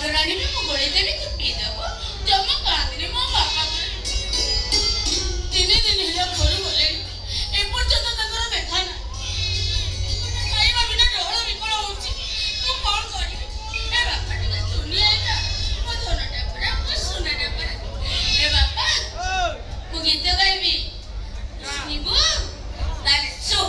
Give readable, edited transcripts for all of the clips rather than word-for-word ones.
Powder आनिबे मु गोळे देबी तू पी देबो जम्मा कांदिनी मो बापा दिने दिने हेला घर गले ए पर्यंत तकर देखा ना खाइबा बिना डोळ विकल होउची तू कोन करिबे ए बापा टिके सुनी आइला मो धनटा परा मो सोनाटा परा ए बापा मु गीत गाइबी निबो ताले सो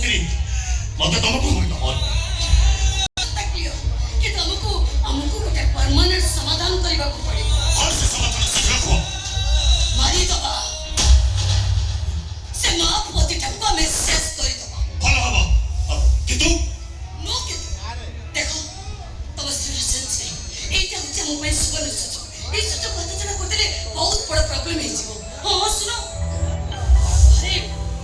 ସ୍ତ୍ରୀ ମତେ ତମକୁ क्लियर कि तुमको हमको गोटे परमानेंट समाधान करने को पड़े से समाधान शीघ्र कुह मारी दबा से मां पोती टप्पा में शेष कर दबा भल हबो किंतु नो कि देखो तुम सिचुएशन से एटा होचे हम ପାଇଁ सुबह सुचो ए सुचो कथा जना करते बहुत बड़ा प्रॉब्लम है जीवो हां सुनो अरे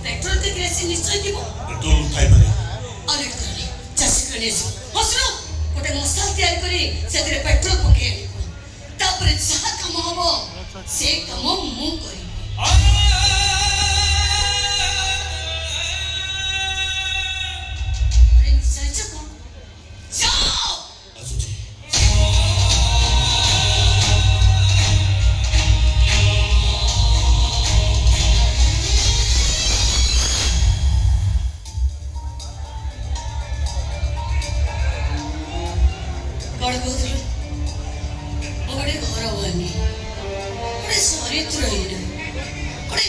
पेट्रोल के गैस निश्चय जीवो पेट्रोल खाइ पारे अनेक करनी चासी करने से हां सुनो गोटे मसाला तैयार करी सेतरे पेट्रोल पके तापर जहा काम हबो से काम मु करी प्रिंस जाओ जाओ आसुची कौन कहूलु गोटे घर बनी गोटे चरित्र हीन गोटे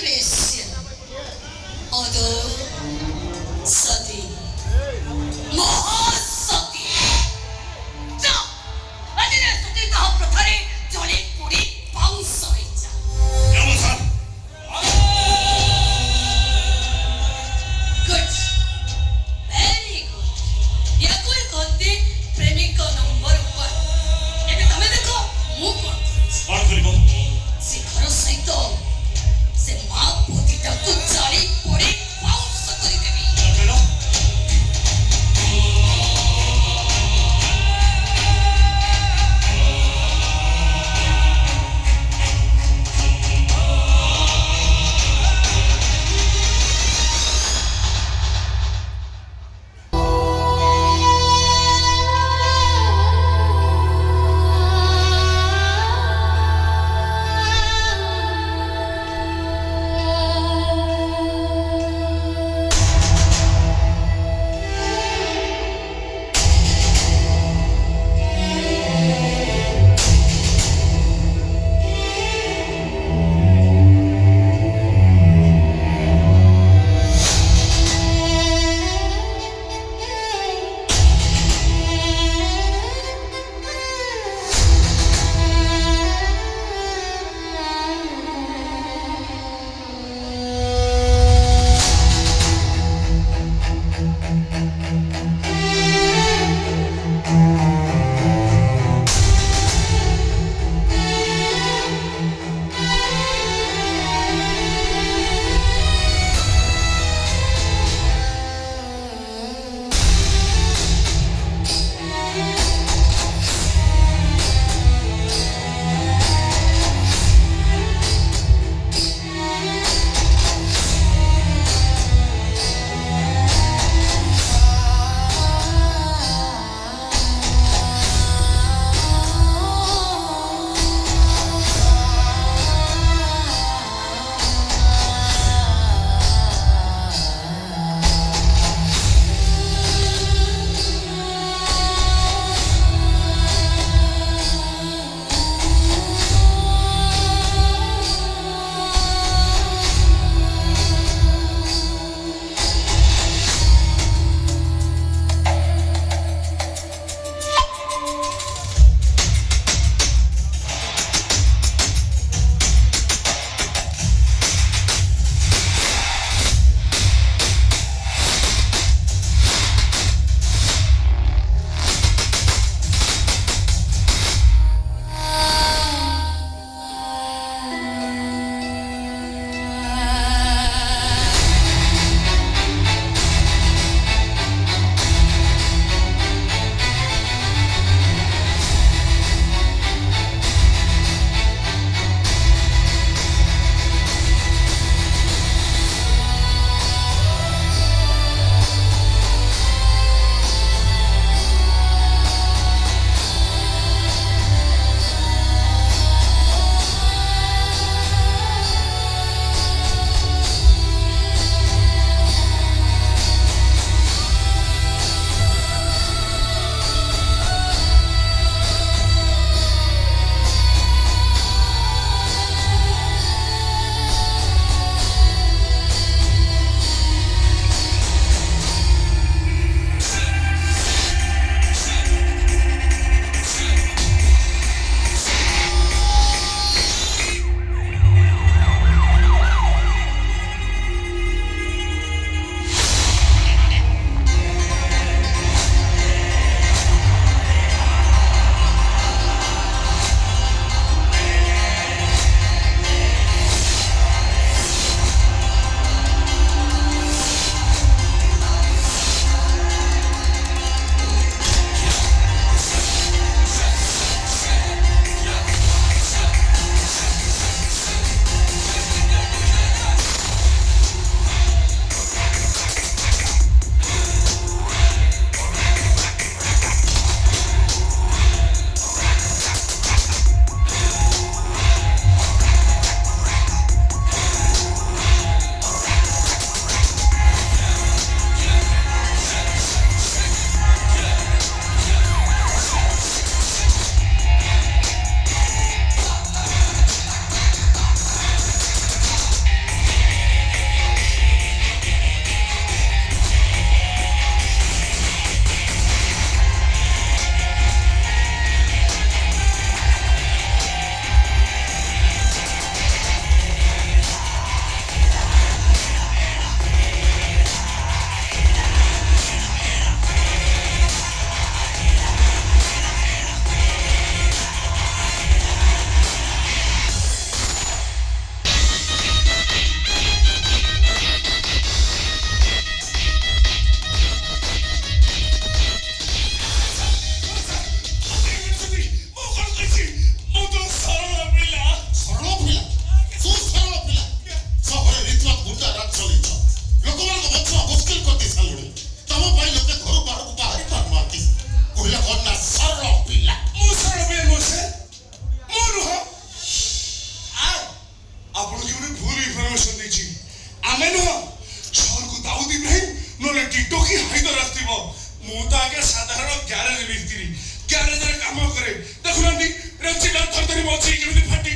ମୁଁ ତ ଆଜ୍ଞା ସାଧାରଣ ଗ୍ୟାରେଜ ମିସ୍ତ୍ରୀ ଗ୍ୟାରେଜରେ କାମ କରେ ଦେଖୁନାହାନ୍ତି ରେଞ୍ଚିଟା ଧରି ମଛି କେମିତି ଫାଟି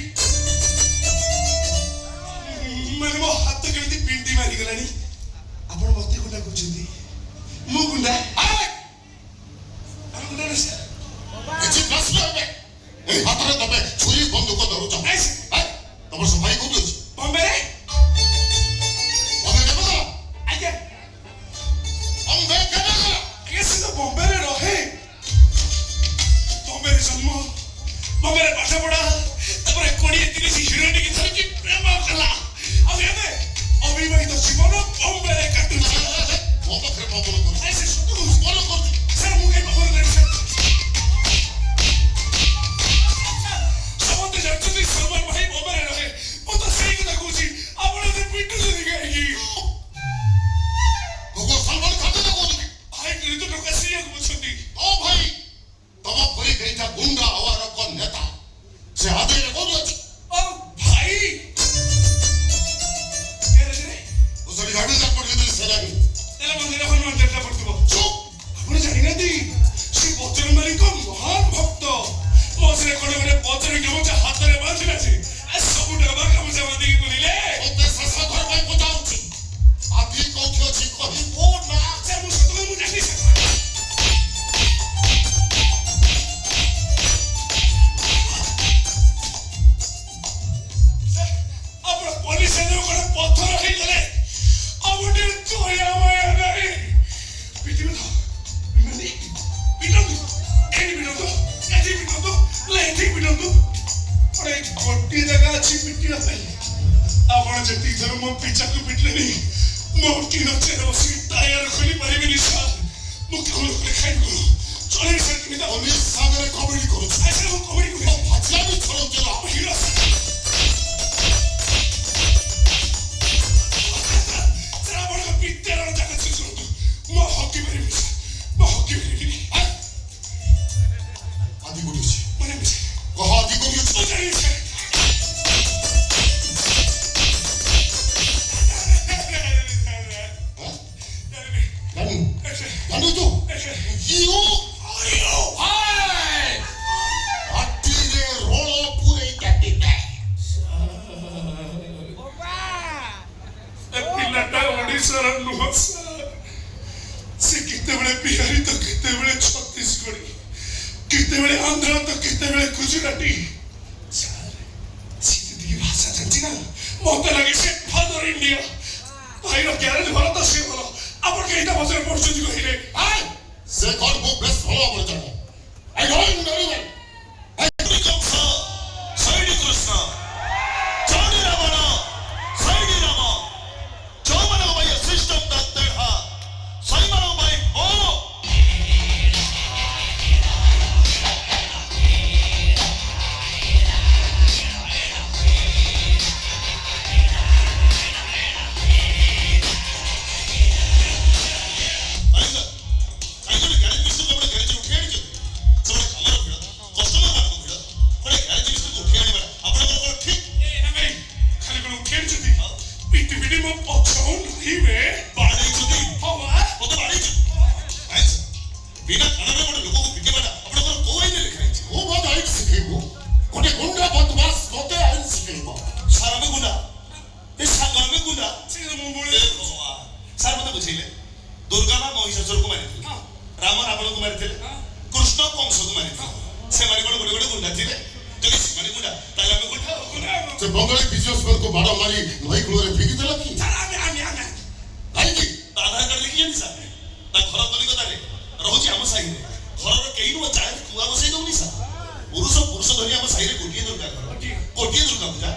ମାନେ ମୋ ହାତ କେମିତି ପିଣ୍ଡି ମାରିଗଲାଣି ଆପଣ ମତେ ଗୁଣ୍ଡା କରୁଛନ୍ତି ମୁଁ ଗୁଣ୍ଡା ଆମେ ଗୁଣ୍ଡା ନାହିଁ କିଛି ପ୍ରଶ୍ନ ହେବେ এই হাতরে তবে ছুরি বন্দুক ধরুছ তোমার সবাই কোটি আছে বম্বেরে বম্বে কেন আজ্ঞা বম্বে কেন আজ্ঞା ସେ ତ ବମ୍ବେରେ ରହେ ବମ୍ବେରେ ଜନ୍ମ ବମ୍ବେରେ ପାଠ ପଢା ତାପରେ 20-30 ହିରୋଇନକି ଧରିକି ପ୍ରେମ କଲା ଆଉ ଏବେ ଅବିବାହିତ ଜୀବନ ବମ୍ବେରେ କାଟୁଛି ମୋ ପାଖରେ ପବନ କରୁଛି ସେ ସତ କହୁଛି ପବନ କରୁଛି ସାର୍ ମୁଁ କାହିଁ ପବନ ଦେବି ସାର୍ ସମସ୍ତେ ଜାଣିଛନ୍ତି ସଲମାନ ଭାଇ ବମ୍ବେରେ ରହେ ମୁଁ ତ ସେଇ କଥା କହୁଛି ଆପଣ ଏତେ ପିଟୁଛନ୍ତି କାହିଁକି ଗୋgo ସଲମାନ ଖାତେ ନା କହୁଛନ୍ତି ଭାଇ କିନ୍ତୁ ଟଙ୍କା ସେଇଆକୁ ବୁଝନ୍ତି ଓ ଭାଇ ତମ ପରି କେଇଟା ଗୁଣ୍ଡା ହବାର କ ନେତା ସେ ଆଦେରେ କୋଉଠି ଅଛି ଓ ଭାଇ ଗ୍ୟାରେଜରେ ଉସରି ଗାଡ଼ି ଯା ପଡ଼ିଲେ ସେ ଲାଗି ତେଲ ମନ୍ଦିର ହନୁମାନ ଦେବତା ପଡୁଥିବ ଚୁପ୍ ଆପଣ ଜାଣିନାହାନ୍ତି ଶ୍ରୀ ବଚନ ମାଲିକ ମହାନ ଭକ୍ତ ମଝିରେ କଣ ଗୋଟେ ବଚନ ଗାମୁଛା ହାତରେ ବାନ୍ଧିଲା ଯେ ସବୁ ଡବା ଗାମୁଛା ବାନ୍ଧିକି ବୁଲିଲେ ମୋତେ ଶେଷ ଥର ପାଇଁ ପଚାରୁଛି ଆଦି କୋଉଠି ଅଛି କହିବୁ ନା ସେ ମୁଁ ସତ ମୁଁ ଜାଣି ଆପଣ ପୋଲିସ ଗୋଟେ ପଥର ହେଇଗଲେ ଆଉ ଗୋଟେ ଦୟା ମାୟା ନାହିଁ ପିଟିବେ ତ ପିଟନ୍ତୁ ଏଠି ପିଟନ୍ତୁ ଏଠି ପିଟନ୍ତୁ ଏଠି ପିଟନ୍ତୁ ଗୋଟେ ଗୋଟିଏ ଜାଗା ଅଛି ପିଟିବା ପାଇଁ ଆପଣ ଯେତିକି ଥର ମୋ ପିଚାକୁ ପିଟିଲେନି ମୋ ଟିଣ ଚେର ବସିକି ଟାୟାର ଖୋଲି ପାରିବିନି ସାର୍ ମୁଁ କଣ করে ଖାଇବି କଣ ଚଳେଇ ସାର୍ କେମିତି ପୋଲିସ ସାଙ୍ଗରେ କମେଡି କରୁଛି ଆଚ୍ଛା ମୁଁ କମେଡି କରେ ଭାଜିଆ ବି ଛଳଉଥିଲା ହିରୋ ସାର୍ ଆପଣଙ୍କ ବିଦ୍ୟାଳୟ ଜାଗା ଶୁଣନ୍ତୁ ମୁଁ ହକି ପାରିବିନି ସାର୍ ମୁଁ ହକି ପାରିବିନି ଆଦି କୋଉଠି ଅଛି ମନେ ମିଶେ କହ ଆଦି କୋଉଠି ଅଛି ମୁଁ ଜାଣିବି ସାର୍ ଜାଣୁ ଜାଣୁ ତୁ ଇଉ ଆଟିରେ ରୋଳ ପୁରେଇ କାଟିବେ ପିଲାଟା ଓଡ଼ିଶାର ନୁହଁ ସାର୍ ସେ କେତେବେଳେ ବିହାରୀ ତ କେତେବେଳେ ଛତିଶଗଡ଼ି କେତେବେଳେ ଆନ୍ଧ୍ର ତ କେତେବେଳେ ଗୁଜୁରାଟି ସାର୍ ସେ ଯେତିକି ଭାଷା ଜାଣିଛି ନା ମତେ ଲାଗେ ସେ ଫାଦର ଇଣ୍ଡିଆ ଭାଇର ଗ୍ୟାରେଜ ଭଲ ତ ସେ ଭଲ ଆପଣ କେଇଟା ବଜାରରେ ପଢୁଛନ୍ତି କହିଲେ ସେ କଣ ମୁଁ ବେଶ ଭଲ ଭାବରେ ଜାଣେ ଆଇ ଡୋଣ୍ଟ নো ଏନିୱାନ୍ କଂସ ଶୈଳୀ କୃଷ୍ଣ ଚଣ୍ଡୀ ରାବଣ ଶୈଳୀ ରାମ ଯୋଉମାନଙ୍କ ପାଇଁ ସିଷ୍ଟମ ତା ଦେହ ସେଇମାନଙ୍କ ପାଇଁ ଓ ଦୁର୍ଗା ମା ମହିଷାସୁରକୁ ମାରିଥିଲେ ରାମ ରାବଣକୁ ମାରିଥିଲେ କୃଷ୍ଣ କଂସକୁ ମାରିଥିଲେ ସେମାନେ କଣ ଗୋଟେ ଗୋଟେ ଗୁଣ୍ଡା ଥିଲେ ଯଦି ସେମାନେ ଗୁଣ୍ଡା ତାହେଲେ ଆମେ ଗୁଣ୍ଡା ସେ ବଙ୍ଗାଳୀ ବିଜନେସମ୍ୟାନକୁ ବାଡ଼ ମାରି ନଈ କୂଳରେ ଫିଙ୍ଗି ଦେଲା କି କାହିଁକି ତା ଆଧାର କାର୍ଡ ଦେଖିଛନ୍ତି ସାର୍ ତା ଘର କଲିକତାରେ ରହୁଛି ଆମ ସାହିରେ ଘରର କେହି ନୁହଁ ଚାहे କୁଆ ବସେଇ ଦଉନି ସାର୍ ପୁରୁଷ ପୁରୁଷ ଧରି ଆମ ସାହିରେ ଗୋଟିଏ ଦୁର୍ଗା ଘର ଗୋଟିଏ ଦୁର୍ଗା ପୂଜା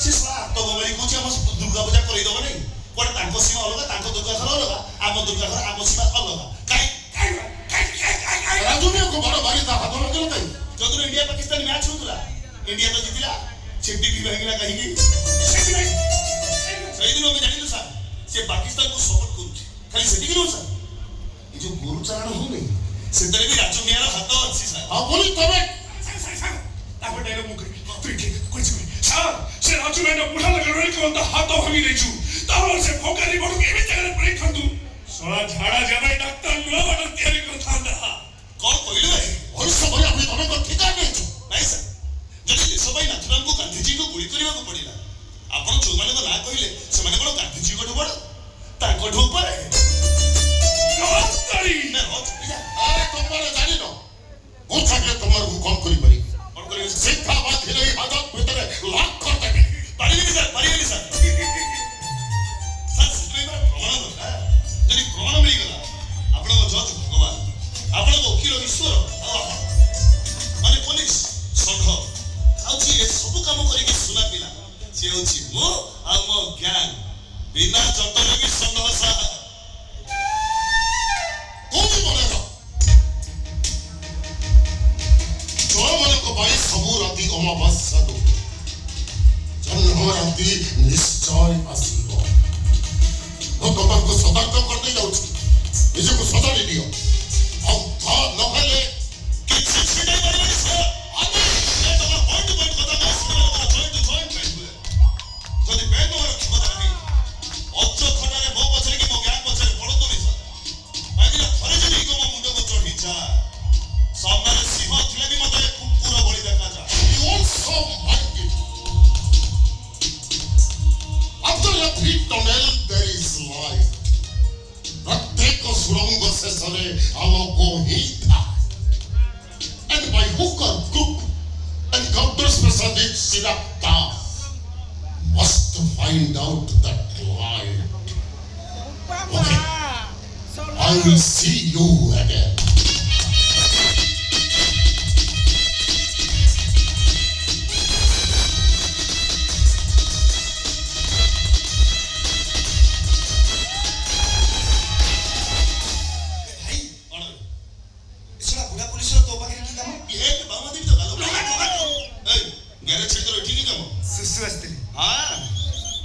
ସେ ଆତ୍ମବଳି କହୁଛି ଆମ ଦୁର୍ଗା ପୂଜା କରେଇଦବ ନାହିଁ କୁଆଡେ ତାଙ୍କ ସୀମା ଅଲଗା ତାଙ୍କ ଦୁର୍ଗା ଘର ଅଲଗା ଆମ ଦୁର୍ଗା ଘର ଆମ ସୀମା ଅଲଗା ରାଜୁନିଆକୁ ବାଡ଼ ମାରି ତା ହାତ ଲାଗିଲା କାହିଁକି ଯୋଉଦିନ ଇଣ୍ଡିଆ ପାକିସ୍ତାନ ମ୍ୟାଚ୍ ହଉଥିଲା ଇଣ୍ଡିଆ ତ ଜିତିଲା ଛିଟି ବି ଭାଙ୍ଗିଲା କାହିଁକି ସେଇଦିନ ଆମେ ଜାଣିଲୁ ସାର୍ ସେ ପାକିସ୍ତାନକୁ ସପୋର୍ଟ କରୁଛି ଖାଲି ସେତିକି ନୁହଁ ସାର୍ ଏ ଯୋଉ ଗୋରୁ ଚାରଣ ହଉନି ସେଥିରେ ବି ରାଜୁନିଆର ହାତ ଅଛି ସାର୍ ଆଉ ବୋଲି ତମେ ତାପରେ ଡାଇଲଗ ମୁଁ କହିବି তুই ঠিক কইছিস স্যার সে রাজু ভাইটা বুড়া লাগা রইল কোন তা হাত ভাঙি দেইছু তাহলে সে ফোকারি বড় কেমে জায়গায় পরীক্ষা তু সরা ঝাড়া জামাই ডাক্তার নুয়া বাটা তৈরি ଚୋରି କରିବାକୁ ପଡ଼ିଲା। ଆପଣ ଯୋଉମାନଙ୍କ ନାଁ କହିଲେ ସେମାନେ କ'ଣ ଗାନ୍ଧିଜୀଙ୍କଠୁ ବଡ଼? ତାଙ୍କଠୁ ଉପରେ? ନମସ୍କାରୀ ନା ରଥ আরে তোমরা জানি না ও থাকলে তোমার কম করি পারি କ'ଣ କରିବେ ସାର୍? শিক্ষা বাঁধিলে এই হাজত ভিতরে লক করে দেবে ପାରିବେନି ସାର୍, ପାରିବେନି ସାର୍। ସାର୍ ସେଥିପାଇଁ ପରା ପ୍ରମାଣ ଦରକାର। ଯଦି ପ୍ରମାଣ ମିଳିଗଲା ଆପଣଙ୍କ ଜଜ୍ ଭଗବାନ, ଆପଣଙ୍କ ଓକିଲ ଈଶ୍ୱର, ଆଉ ଆପଣ ମାନେ ପୋଲିସ ସଂଘ ଆଉ ଯିଏ ସବୁ କାମ କରିକି ସୁନା ପିଲା ସିଏ ହେଉଛି ମୁଁ ଆଉ ମୋ ଗ୍ୟାଙ୍ଗ ବିନା ଜଟରେ ବି ସଂଘ ସାହା। তুমি মনে রাখ ଯୋଉମାନଙ୍କ ପାଇଁ ସବୁ ରାତି ଅମାବାସ୍ୟା ଦଉ ଜହ୍ନ ରାତି ନିଶ୍ଚୟ ଆସିବ ମୁଁ ତମକୁ ସତର୍କ କରିଦେଇ ଯାଉଛି ନିଜକୁ ସଜାଡ଼ି ଦିଅ ଅନ୍ଧ ନହେଲେ କିଛି ଛିଣ୍ଡାଇ ପାରିବେନି ସାର୍। ଆମେ ଏ ତମର ପଏଣ୍ଟ ଟୁ ପଏଣ୍ଟ କଥା ନାହିଁ, ଶୁଣିବା କଥା ଜଏଣ୍ଟ ଟୁ ଜଏଣ୍ଟ ପଏଣ୍ଟ ହୁଏ। ଯଦି ବ୍ୟାଙ୍କ ମୋର କ୍ଷମତା ନାହିଁ ଅଯୋଖଟାରେ ମୋ ପଛରେ କି ମୋ ଗ୍ୟାଙ୍ଗ ପଛରେ ପଡ଼ନ୍ତୁନି ସାର୍। କାହିଁକିନା ଥରେ ଯଦି ଇଗୋ ମୋ ମୁଣ୍ଡକୁ ଚଢ଼ିଯାଏ ସାମ୍ନାରେ ସିଂହ ଥିଲେ ବି ମତେ କୁକୁର ଭଳି ଦେଖାଯାଏ। you also minded after every tunnel there is light ପ୍ରତ୍ୟେକ ସୁଡ଼ଙ୍ଗ ଶେଷରେ ଆଲୋକ ହିଁ ଥାଏ and by hook or crook encounters specialist Siddhartha must find out that light. Okay, I will see you again.